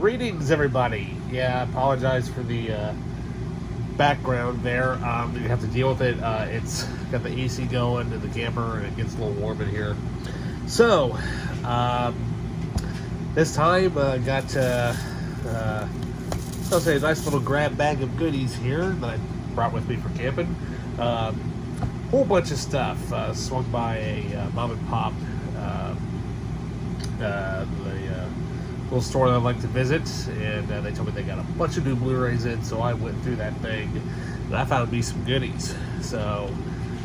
Greetings, everybody. Yeah, I apologize for the background there. You have to deal with it. It's got the AC going in the camper, and it gets a little warm in here. So, this time got I'll say a nice little grab bag of goodies here that I brought with me for camping. Whole bunch of stuff. Swung by a mom and pop. The little store that I like to visit, and they told me they got a bunch of new Blu-rays in, so I went through that thing, and I found me some goodies. So,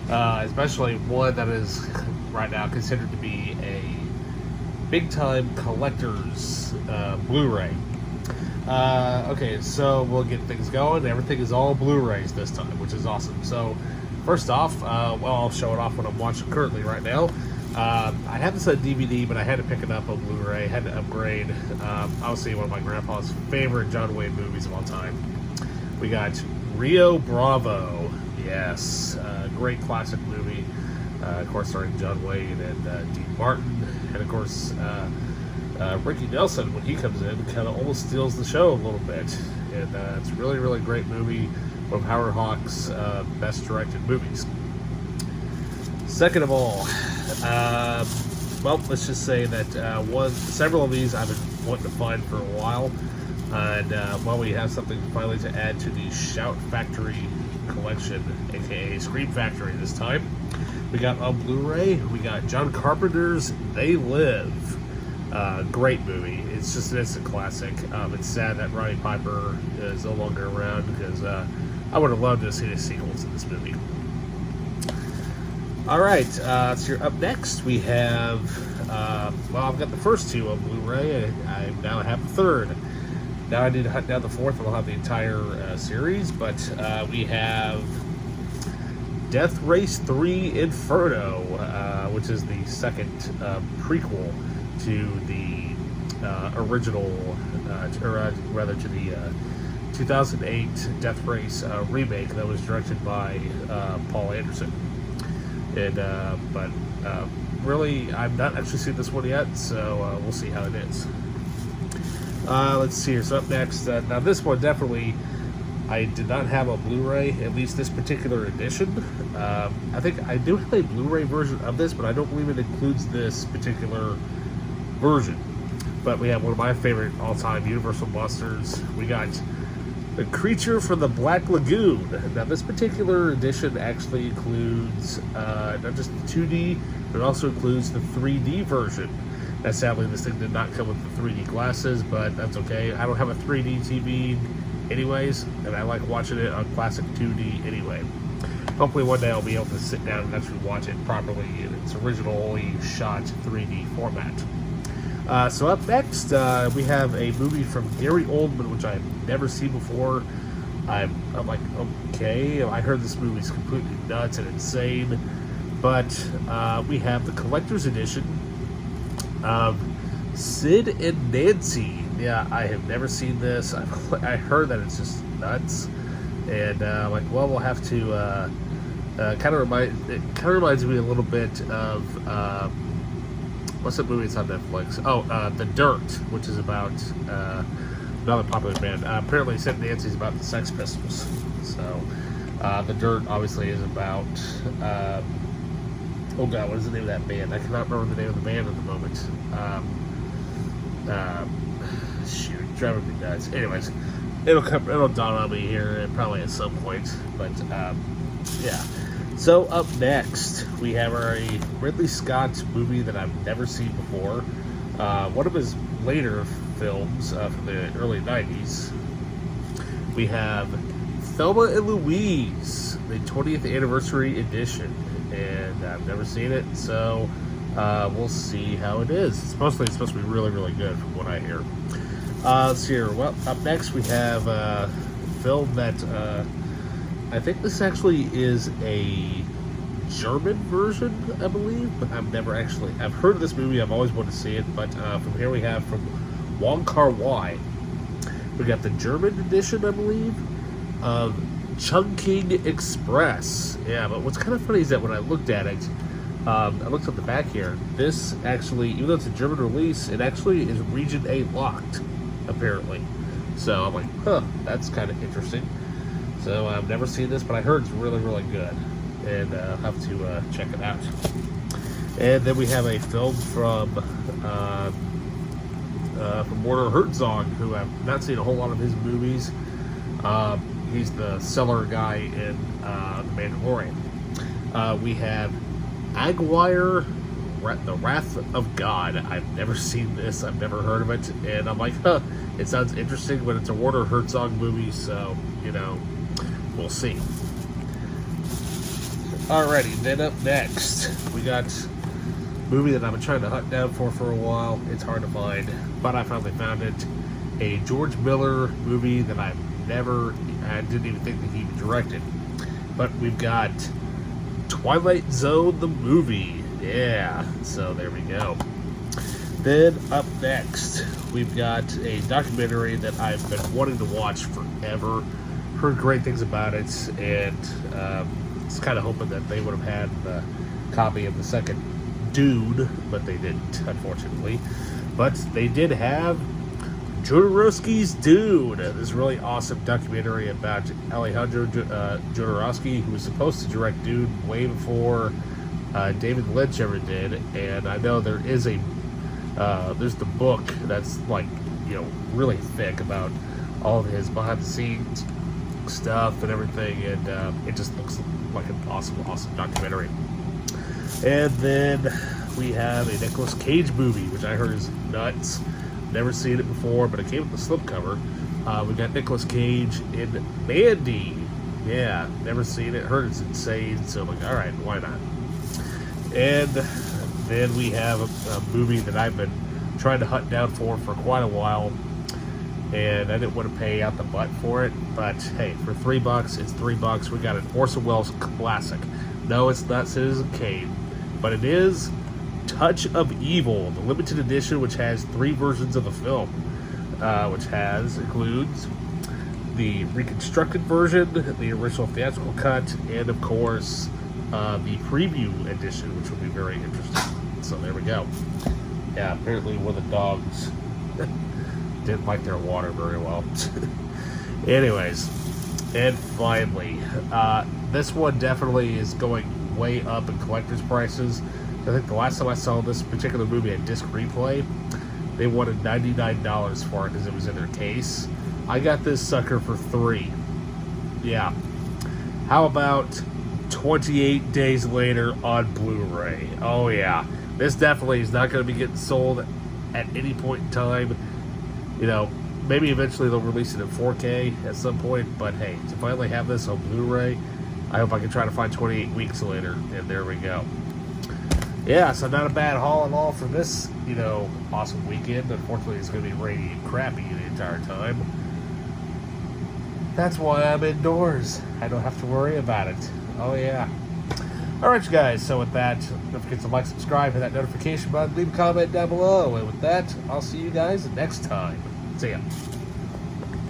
especially one that is right now considered to be a big-time collector's Blu-ray. Okay, so we'll get things going. Everything is all Blu-rays this time, which is awesome. So, first off, well, I'll show it off what I'm watching currently right now. I had this on DVD, but I had to pick it up on Blu-ray. Had to upgrade. Obviously, one of my grandpa's favorite John Wayne movies of all time. We got Rio Bravo. Yes, great classic movie. Of course, starring John Wayne and Dean Martin, and of course Ricky Nelson, when he comes in, kind of almost steals the show a little bit. And it's a really, really great movie. One of Howard Hawks' best directed movies. Second of all, well, let's just say that several of these I've been wanting to find for a while, and well, we have something finally to add to the Shout Factory collection, aka Scream Factory this time. We got on Blu-ray, we got John Carpenter's They Live. Great movie. It's just an instant classic. It's sad that Roddy Piper is no longer around, because I would have loved to see the sequels to this movie. Alright, so up next we have, well, I've got the first two on Blu-ray, I now have the third. Now I need to hunt down the fourth, and I'll have the entire series, but we have Death Race 3 Inferno, which is the second prequel to the original, or rather to the 2008 Death Race remake that was directed by Paul Anderson. And but really, I've not actually seen this one yet, so we'll see how it is. Let's see here. So up next, now this one definitely I did not have a Blu-ray, at least this particular edition. I think I do have a Blu-ray version of this, but I don't believe it includes this particular version. But we have one of my favorite all-time Universal Monsters. We got The Creature from the Black Lagoon. Now, this particular edition actually includes not just the 2D, but it also includes the 3D version. Now, sadly, this thing did not come with the 3D glasses, but that's okay. I don't have a 3D TV anyways, and I like watching it on classic 2D anyway. Hopefully one day I'll be able to sit down and actually watch it properly in its originally shot 3D format. So up next, we have a movie from Gary Oldman, which I've never seen before. I'm like, okay, I heard this movie's completely nuts and insane, but we have the collector's edition of Sid and Nancy. Yeah, I have never seen this. I heard that it's just nuts, and like, well, we'll have to kind of reminds me a little bit of. What's the movie that's on Netflix? Oh, The Dirt, which is about another popular band. Apparently, Sid and Nancy is about the Sex Pistols. So, The Dirt obviously is about. Oh God, what is the name of that band? I cannot remember the name of the band at the moment. Shoot, driving me nuts. Anyways, it'll dawn on me here probably at some point. But yeah. So up next, we have a Ridley Scott movie that I've never seen before. One of his later films from the early 90s. We have Thelma and Louise, the 20th anniversary edition. And I've never seen it, so we'll see how it is. It's supposed to be really, really good from what I hear. Let's see here. Well, up next we have a film that... I think this actually is a German version, I believe, but I've heard of this movie, I've always wanted to see it, but from here we have from Wong Kar-wai. We got the German edition, I believe, of Chungking Express. Yeah, but what's kind of funny is that when I looked at it, I looked at the back here, this actually, even though it's a German release, it actually is Region A locked. apparently. So I'm like, huh, that's kind of interesting. So I've never seen this, but I heard it's really, really good, and I'll have to check it out. And then we have a film from Werner Herzog, who I've not seen a whole lot of his movies. He's the Cellar guy in The Mandalorian. We have Aguirre, The Wrath of God. I've never seen this. I've never heard of it. And I'm like, huh, it sounds interesting, but it's a Werner Herzog movie, so, you know, we'll see. Alrighty, then up next, we got a movie that I've been trying to hunt down for a while. It's hard to find, but I finally found it. A George Miller movie that I didn't even think that he directed. But we've got Twilight Zone, the movie. Yeah, so there we go. Then up next, we've got a documentary that I've been wanting to watch forever. Heard great things about it, and was kind of hoping that they would have had the copy of the second Dune, but they didn't, unfortunately. But they did have Jodorowsky's Dune, this really awesome documentary about Alejandro Jodorowsky, who was supposed to direct Dune way before David Lynch ever did. And I know there is there's the book that's like, you know, really thick about all of his behind the scenes stuff and everything, and it just looks like an awesome documentary. And then we have a Nicolas Cage movie, which I heard is nuts. Never seen it before, but it came with the slipcover. We got Nicolas Cage in Mandy. Yeah, never seen it. Heard it's insane, so I'm like, all right, why not? And then we have a movie that I've been trying to hunt down for quite a while, and I didn't want to pay out the butt for it, but hey, for $3, it's $3. We got an Orson Welles classic. No, it's not Citizen Kane, but it is Touch of Evil, the limited edition, which has 3 versions of the film, which includes the reconstructed version, the original theatrical cut, and of course the preview edition, which will be very interesting. So there we go. Yeah, apparently one of the dogs didn't like their water very well. Anyways, and finally, this one definitely is going way up in collector's prices. I think the last time I saw this particular movie at Disc Replay, they wanted $99 for it because it was in their case. I got this sucker for $3. Yeah. How about 28 days later on Blu-ray? Oh yeah. This definitely is not going to be getting sold at any point in time. You know, maybe eventually they'll release it in 4K at some point, but hey, to finally have this on Blu-ray, I hope I can try to find 28 weeks later, and there we go. Yeah, so not a bad haul at all for this, you know, awesome weekend. Unfortunately, it's going to be rainy and crappy the entire time. That's why I'm indoors. I don't have to worry about it. Oh, yeah. All right, you guys. So with that, don't forget to like, subscribe, hit that notification button, leave a comment down below. And with that, I'll see you guys next time. See ya.